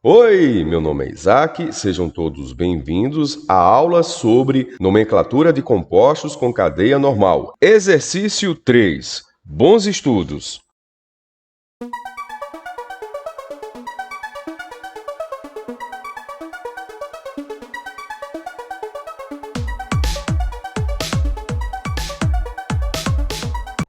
Oi, meu nome é Isaac, sejam todos bem-vindos à aula sobre nomenclatura de compostos com cadeia normal. Exercício 3. Bons estudos!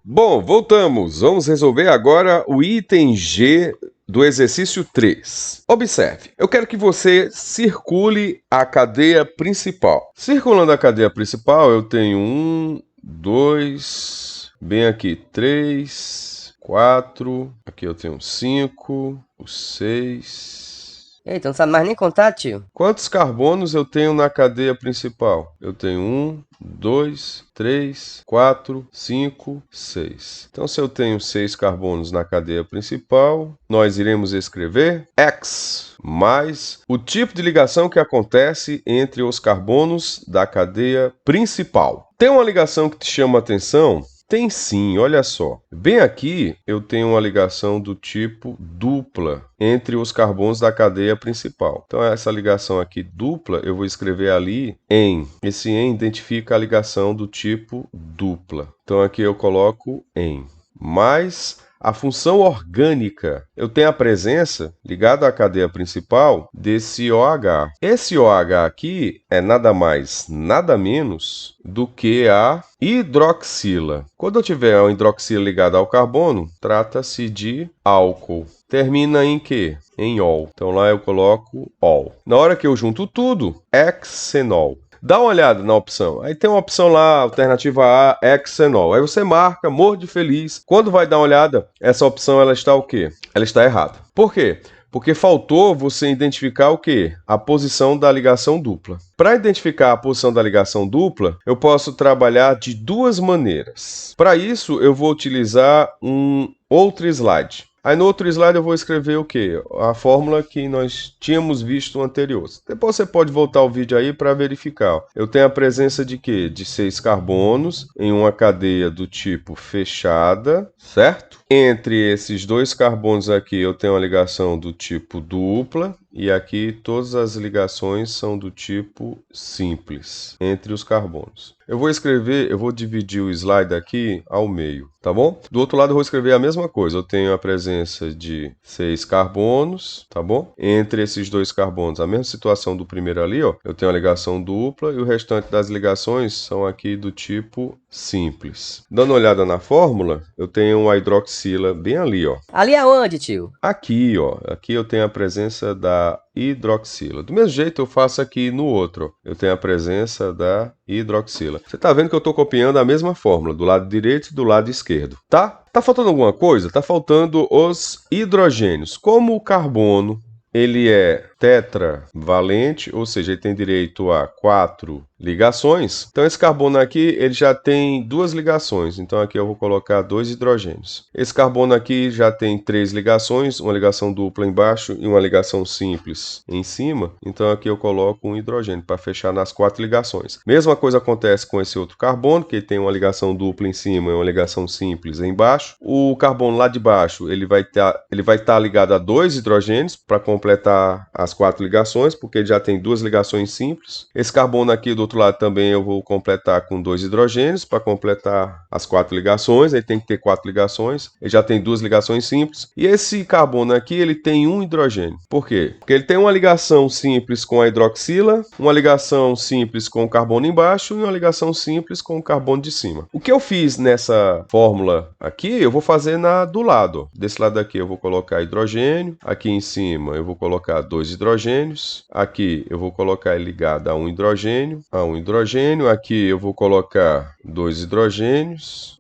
Bom, voltamos. Vamos resolver agora o item G do exercício 3. Observe, eu quero que você circule a cadeia principal. Circulando a cadeia principal, eu tenho 1, 2, bem aqui 3, 4, aqui eu tenho 5, 6... Eita, não sabe mais nem contar, tio? Quantos carbonos eu tenho na cadeia principal? Eu tenho 1, 2, 3, 4, 5, 6. Então, se eu tenho 6 carbonos na cadeia principal, nós iremos escrever X mais o tipo de ligação que acontece entre os carbonos da cadeia principal. Tem uma ligação que te chama a atenção? Tem sim, olha só. Bem aqui eu tenho uma ligação do tipo dupla entre os carbonos da cadeia principal. Então essa ligação aqui dupla eu vou escrever ali em. Esse em identifica a ligação do tipo dupla. Então aqui eu coloco em. Mais a função orgânica, eu tenho a presença, ligada à cadeia principal, desse OH. Esse OH aqui é nada mais, nada menos do que a hidroxila. Quando eu tiver a hidroxila ligada ao carbono, trata-se de álcool. Termina em quê? Em ol. Então lá eu coloco ol. Na hora que eu junto tudo, hexenol. Dá uma olhada na opção. Aí tem uma opção lá, alternativa A, hexenol. Aí você marca, morro de feliz. Quando vai dar uma olhada, essa opção ela está o quê? Ela está errada. Por quê? Porque faltou você identificar o quê? A posição da ligação dupla. Para identificar a posição da ligação dupla, eu posso trabalhar de duas maneiras. Para isso, eu vou utilizar um outro slide. Aí no outro slide eu vou escrever o quê? A fórmula que nós tínhamos visto anterior. Depois você pode voltar o vídeo aí para verificar. Eu tenho a presença de quê? De 6 carbonos em uma cadeia do tipo fechada, certo? Entre esses dois carbonos aqui eu tenho uma ligação do tipo dupla. E aqui todas as ligações são do tipo simples entre os carbonos. Eu vou dividir o slide aqui ao meio, tá bom? Do outro lado eu vou escrever a mesma coisa. Eu tenho a presença de 6 carbonos, tá bom? Entre esses dois carbonos, a mesma situação do primeiro ali, ó. Eu tenho a ligação dupla e o restante das ligações são aqui do tipo simples. Dando uma olhada na fórmula, eu tenho uma hidroxila bem ali, ó. Ali aonde, tio? Aqui, ó. Aqui eu tenho a presença da hidroxila. Do mesmo jeito eu faço aqui no outro. Eu tenho a presença da hidroxila. Você está vendo que eu estou copiando a mesma fórmula, do lado direito e do lado esquerdo, tá? Tá faltando alguma coisa? Tá faltando os hidrogênios. Como o carbono, ele é tetravalente, ou seja, ele tem direito a 4 ligações. Então esse carbono aqui, ele já tem 2 ligações. Então aqui eu vou colocar 2 hidrogênios. Esse carbono aqui já tem 3 ligações, uma ligação dupla embaixo e uma ligação simples em cima. Então aqui eu coloco um hidrogênio para fechar nas 4 ligações. Mesma coisa acontece com esse outro carbono, que tem uma ligação dupla em cima e uma ligação simples embaixo. O carbono lá de baixo, ele vai estar ligado a 2 hidrogênios para completar as 4 ligações, porque ele já tem 2 ligações simples. Esse carbono aqui do outro lado também eu vou completar com 2 hidrogênios para completar as 4 ligações. Ele tem que ter 4 ligações. Ele já tem 2 ligações simples. E esse carbono aqui, ele tem um hidrogênio. Por quê? Porque ele tem uma ligação simples com a hidroxila, uma ligação simples com o carbono embaixo e uma ligação simples com o carbono de cima. O que eu fiz nessa fórmula aqui, eu vou fazer do lado. Desse lado aqui eu vou colocar hidrogênio. Aqui em cima eu vou colocar 2 hidrogênios. Aqui eu vou colocar ele ligado a um hidrogênio. Aqui eu vou colocar 2 hidrogênios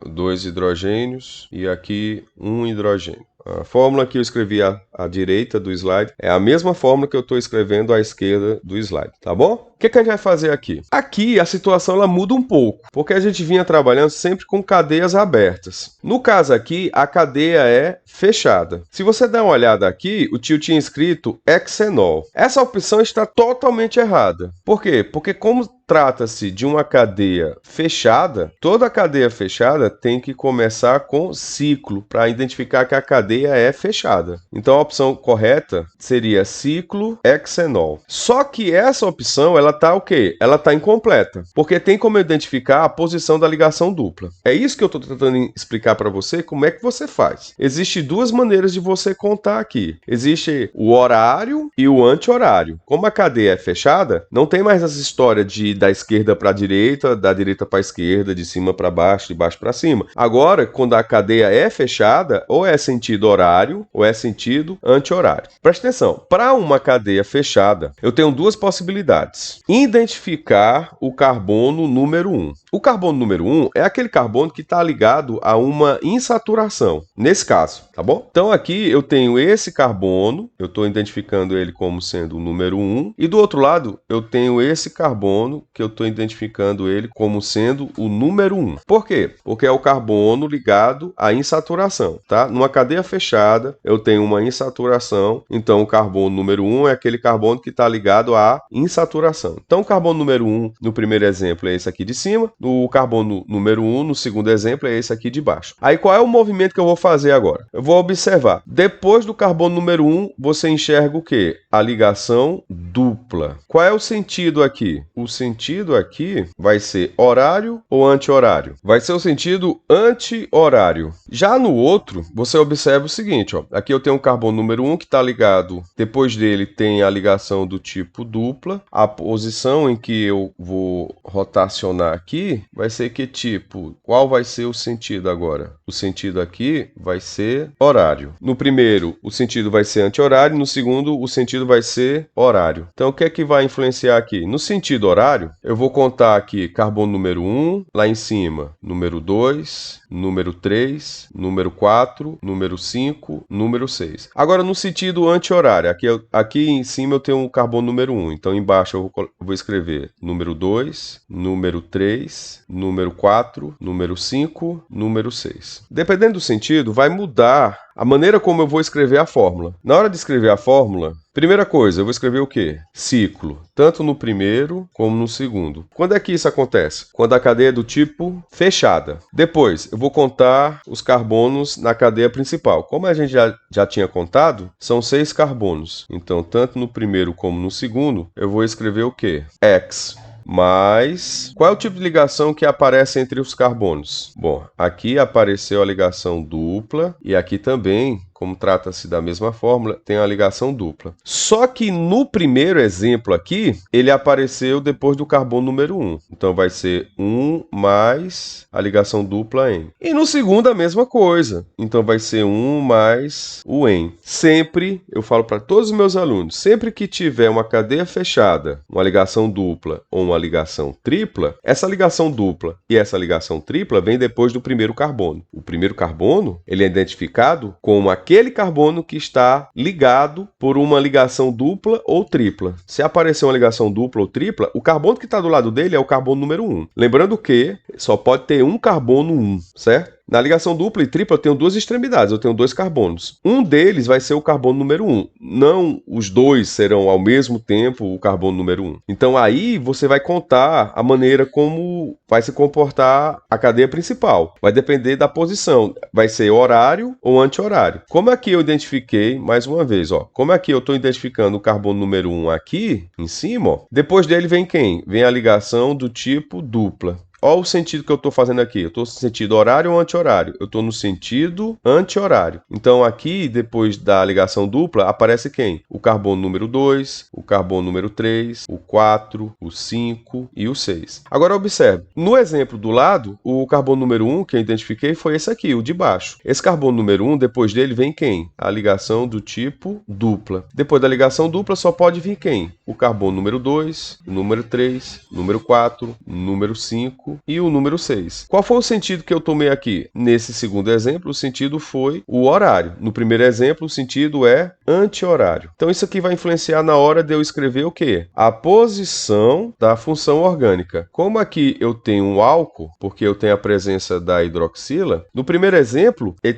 e aqui um hidrogênio. A fórmula que eu escrevi à direita do slide é a mesma fórmula que eu estou escrevendo à esquerda do slide, tá bom? O que a gente vai fazer aqui? Aqui a situação ela muda um pouco, porque a gente vinha trabalhando sempre com cadeias abertas. No caso aqui, a cadeia é fechada. Se você der uma olhada aqui, o tio tinha escrito hexenol. Essa opção está totalmente errada. Por quê? Porque como trata-se de uma cadeia fechada, toda cadeia fechada tem que começar com ciclo para identificar que a cadeia é fechada. Então opção correta seria ciclohexenol. Só que essa opção, ela tá o quê? Ela tá incompleta, porque tem como identificar a posição da ligação dupla. É isso que eu estou tentando explicar para você, como é que você faz. Existem duas maneiras de você contar aqui. Existe o horário e o anti-horário. Como a cadeia é fechada, não tem mais essa história de da esquerda para a direita, da direita para a esquerda, de cima para baixo, de baixo para cima. Agora, quando a cadeia é fechada, ou é sentido horário, ou é sentido anti-horário. Preste atenção, para uma cadeia fechada, eu tenho duas possibilidades. Identificar o carbono número 1. O carbono número 1 é aquele carbono que está ligado a uma insaturação, nesse caso, tá bom? Então aqui eu tenho esse carbono, eu estou identificando ele como sendo o número 1, e do outro lado eu tenho esse carbono que eu estou identificando ele como sendo o número 1. Por quê? Porque é o carbono ligado à insaturação, tá? Numa cadeia fechada eu tenho uma insaturação, então o carbono número 1 é aquele carbono que está ligado à insaturação. Então o carbono número 1 no primeiro exemplo é esse aqui de cima, o carbono número 1 no segundo exemplo é esse aqui de baixo. Aí qual é o movimento que eu vou fazer agora? Eu vou observar. Depois do carbono número 1, você enxerga o quê? A ligação dupla. Qual é o sentido aqui? O sentido aqui vai ser horário ou anti-horário? Vai ser o sentido anti-horário. Já no outro, você observa o seguinte, ó. Aqui eu tenho o carbono número 1 que está ligado. Depois dele tem a ligação do tipo dupla. A posição em que eu vou rotacionar aqui vai ser que tipo? Qual vai ser o sentido agora? O sentido aqui vai ser horário. No primeiro, o sentido vai ser anti-horário. No segundo, o sentido vai ser horário. Então, o que é que vai influenciar aqui? No sentido horário, eu vou contar aqui carbono número 1, lá em cima, número 2, número 3, número 4, número 5, número 6. Agora, no sentido anti-horário, aqui em cima eu tenho o carbono número 1. Então, embaixo eu vou escrever número 2, número 3, número 4, número 5, número 6. Dependendo do sentido, vai mudar a maneira como eu vou escrever a fórmula. Na hora de escrever a fórmula, primeira coisa, eu vou escrever o quê? Ciclo, tanto no primeiro como no segundo. Quando é que isso acontece? Quando a cadeia é do tipo fechada. Depois, eu vou contar os carbonos na cadeia principal. Como a gente já tinha contado, são 6 carbonos. Então, tanto no primeiro como no segundo, eu vou escrever o quê? X. Mas qual é o tipo de ligação que aparece entre os carbonos? Bom, aqui apareceu a ligação dupla e aqui também, como trata-se da mesma fórmula, tem a ligação dupla. Só que no primeiro exemplo aqui, ele apareceu depois do carbono número 1. Então vai ser 1 mais a ligação dupla N. E no segundo a mesma coisa. Então vai ser 1 mais o N. Sempre, eu falo para todos os meus alunos, sempre que tiver uma cadeia fechada, uma ligação dupla ou uma ligação tripla, essa ligação dupla e essa ligação tripla vem depois do primeiro carbono. O primeiro carbono, ele é identificado como aquele carbono que está ligado por uma ligação dupla ou tripla. Se aparecer uma ligação dupla ou tripla, o carbono que está do lado dele é o carbono número 1. Lembrando que só pode ter um carbono 1, certo? Na ligação dupla e tripla eu tenho duas extremidades, eu tenho 2 carbonos. Um deles vai ser o carbono número 1. Não os dois serão ao mesmo tempo o carbono número 1. Então aí você vai contar a maneira como vai se comportar a cadeia principal. Vai depender da posição. Vai ser horário ou anti-horário. Como aqui eu identifiquei, mais uma vez, ó. Como aqui eu estou identificando o carbono número 1 aqui, em cima, ó. Depois dele vem quem? Vem a ligação do tipo dupla. Olha o sentido que eu estou fazendo aqui. Eu estou no sentido horário ou anti-horário? Eu estou no sentido anti-horário. Então, aqui, depois da ligação dupla, aparece quem? O carbono número 2, o carbono número 3, o 4, o 5 e o 6. Agora, observe. No exemplo do lado, o carbono número 1 que eu identifiquei foi esse aqui, o de baixo. Esse carbono número 1, depois dele vem quem? A ligação do tipo dupla. Depois da ligação dupla, só pode vir quem? O carbono número 2, o número 3, número 4, número 5, e o número 6. Qual foi o sentido que eu tomei aqui? Nesse segundo exemplo, o sentido foi o horário. No primeiro exemplo, o sentido é anti-horário. Então, isso aqui vai influenciar na hora de eu escrever o quê? A posição da função orgânica. Como aqui eu tenho um álcool, porque eu tenho a presença da hidroxila, no primeiro exemplo, ele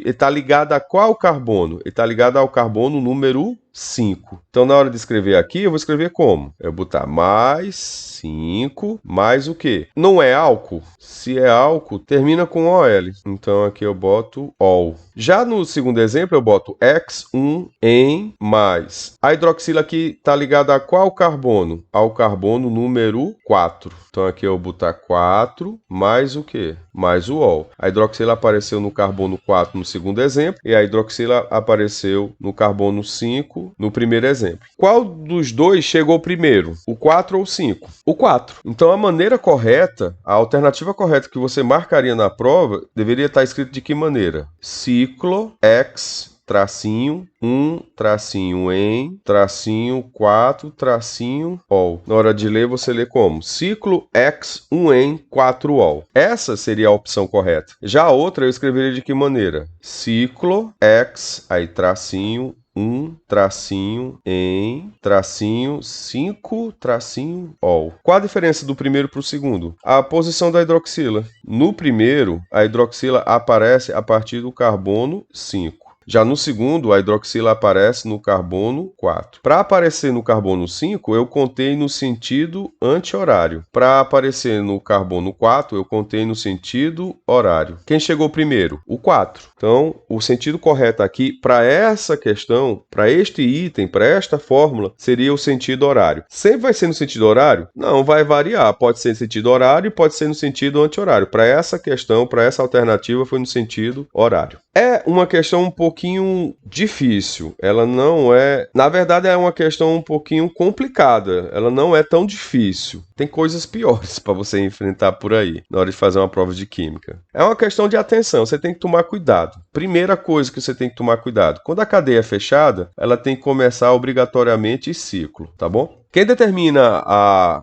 está ligado a qual carbono? Ele está ligado ao carbono número 5. Então, na hora de escrever aqui, eu vou escrever como? Eu vou botar mais 5, mais o quê? Não é álcool? Se é álcool, termina com OL. Então, aqui eu boto OL. Já no segundo exemplo, eu boto X1 em mais. A hidroxila aqui está ligada a qual carbono? Ao carbono número 4. Então, aqui eu vou botar 4 mais o quê? Mais o OL. A hidroxila apareceu no carbono 4 no segundo exemplo e a hidroxila apareceu no carbono 5 no primeiro exemplo. Qual dos dois chegou primeiro? O 4 ou o 5? O 4. Então, a maneira correta, a alternativa correta que você marcaria na prova, deveria estar escrito de que maneira? Ciclo X tracinho 1, tracinho em, tracinho 4, tracinho ol. Na hora de ler, você lê como? Ciclo X 1 em 4 ol. Essa seria a opção correta. Já a outra eu escreveria de que maneira? Ciclo X, aí tracinho 1, tracinho em, tracinho 5, tracinho ol. Qual a diferença do primeiro para o segundo? A posição da hidroxila. No primeiro, a hidroxila aparece a partir do carbono 5. Já no segundo, a hidroxila aparece no carbono 4. Para aparecer no carbono 5, eu contei no sentido anti-horário. Para aparecer no carbono 4, eu contei no sentido horário. Quem chegou primeiro? O 4. Então, o sentido correto aqui, para essa questão, para este item, para esta fórmula, seria o sentido horário. Sempre vai ser no sentido horário? Não, vai variar. Pode ser no sentido horário e pode ser no sentido anti-horário. Para essa questão, para essa alternativa, foi no sentido horário. É uma questão um pouquinho difícil. Ela não é... Na verdade, é uma questão um pouquinho complicada. Ela não é tão difícil. Tem coisas piores para você enfrentar por aí, na hora de fazer uma prova de química. É uma questão de atenção. Você tem que tomar cuidado. Primeira coisa que você tem que tomar cuidado. Quando a cadeia é fechada, ela tem que começar obrigatoriamente ciclo, tá bom? Quem determina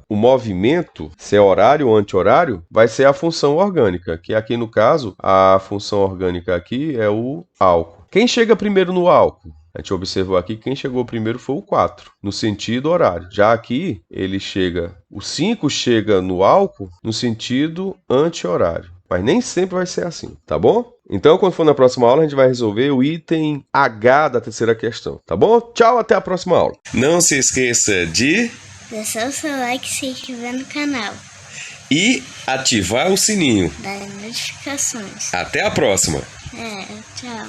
o movimento, se é horário ou anti-horário, vai ser a função orgânica, que aqui no caso, a função orgânica aqui é o álcool. Quem chega primeiro no álcool? A gente observou aqui que quem chegou primeiro foi o 4, no sentido horário. Já aqui, o 5 chega no álcool no sentido anti-horário. Mas nem sempre vai ser assim, tá bom? Então, quando for na próxima aula, a gente vai resolver o item H da terceira questão, tá bom? Tchau, até a próxima aula. Não se esqueça de deixar o seu like se inscrever no canal e ativar o sininho das notificações. Até a próxima. Tchau.